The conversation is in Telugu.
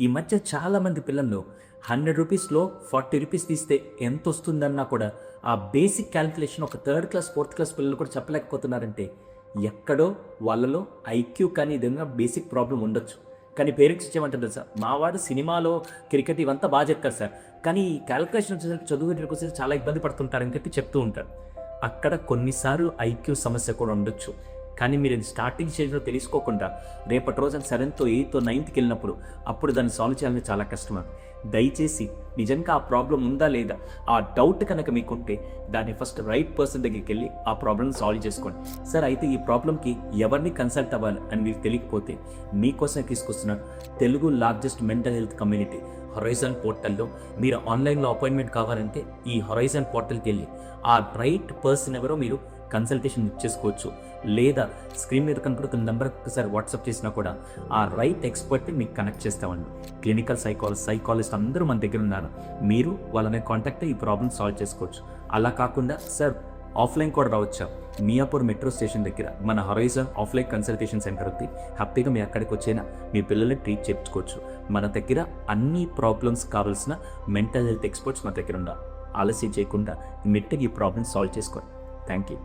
ఈ మధ్య చాలామంది పిల్లలు 100 రూపీస్లో 40 రూపీస్ తీస్తే ఎంత వస్తుందన్నా కూడా ఆ బేసిక్ క్యాలిక్యులేషన్ ఒక థర్డ్ క్లాస్ ఫోర్త్ క్లాస్ పిల్లలు కూడా చెప్పలేకపోతున్నారంటే ఎక్కడో వాళ్ళలో ఐక్యూ కానీ విధంగా బేసిక్ ప్రాబ్లం ఉండొచ్చు. కానీ పేరెంట్స్ ఇచ్చేయమంటారు సార్, మా వాడు సినిమాలో క్రికెట్ ఇవంతా బాగా చెప్తారు సార్, కానీ ఈ క్యాలిక్యులేషన్ వచ్చేసరికి చదువుకి వచ్చేసి చాలా ఇబ్బంది పడుతుంటారని చెప్పి చెప్తూ ఉంటారు. అక్కడ కొన్నిసార్లు ఐక్యూ సమస్య కూడా ఉండొచ్చు. కానీ మీరు స్టార్టింగ్ స్టేజ్లో తెలుసుకోకుండా రేపటి రోజున 7th 8th 9th వెళ్ళినప్పుడు అప్పుడు దాన్ని సాల్వ్ చేయాలని చాలా కష్టం. దయచేసి నిజంగా ఆ ప్రాబ్లం ఉందా లేదా ఆ డౌట్ కనుక మీకుంటే దాన్ని ఫస్ట్ రైట్ పర్సన్ దగ్గరికి వెళ్ళి ఆ ప్రాబ్లమ్ సాల్వ్ చేసుకోండి. సార్ అయితే ఈ ప్రాబ్లంకి ఎవరిని కన్సల్ట్ అవ్వాలి అని మీకు తెలియకపోతే మీకోసం తీసుకొస్తున్నాను Telugu largest mental health community horizon పోర్టల్లో. మీరు ఆన్లైన్లో అపాయింట్మెంట్ కావాలంటే ఈ హొరైజన్ పోర్టల్కి వెళ్ళి ఆ రైట్ పర్సన్ ఎవరో మీరు కన్సల్టేషన్ చేసుకోవచ్చు. లేదా స్క్రీన్ మీద కనుక నెంబర్ ఒకసారి వాట్సాప్ చేసినా కూడా ఆ రైట్ ఎక్స్పర్ట్ని మీకు కనెక్ట్ చేస్తామండి. క్లినికల్ సైకాలజిస్ట్ అందరూ మన దగ్గర ఉన్నారు. మీరు వాళ్ళని కాంటాక్ట్ ఈ ప్రాబ్లమ్ సాల్వ్ చేసుకోవచ్చు. అలా కాకుండా సార్ ఆఫ్లైన్ కూడా రావచ్చా, మియాపూర్ మెట్రో స్టేషన్ దగ్గర మన హొరైజన్ ఆఫ్లైన్ కన్సల్టేషన్ సెంటర్ ఉంది. హ్యాపీగా మీ అక్కడికి వచ్చినా మీ పిల్లల్ని ట్రీట్ చేయించుకోవచ్చు. మన దగ్గర అన్ని ప్రాబ్లమ్స్ కావాల్సిన మెంటల్ హెల్త్ ఎక్స్పర్ట్స్ మన దగ్గర ఉన్నారు. ఆలస్యం చేయకుండా మెట్టకి ఈ ప్రాబ్లమ్ సాల్వ్ చేసుకోండి. Thank you.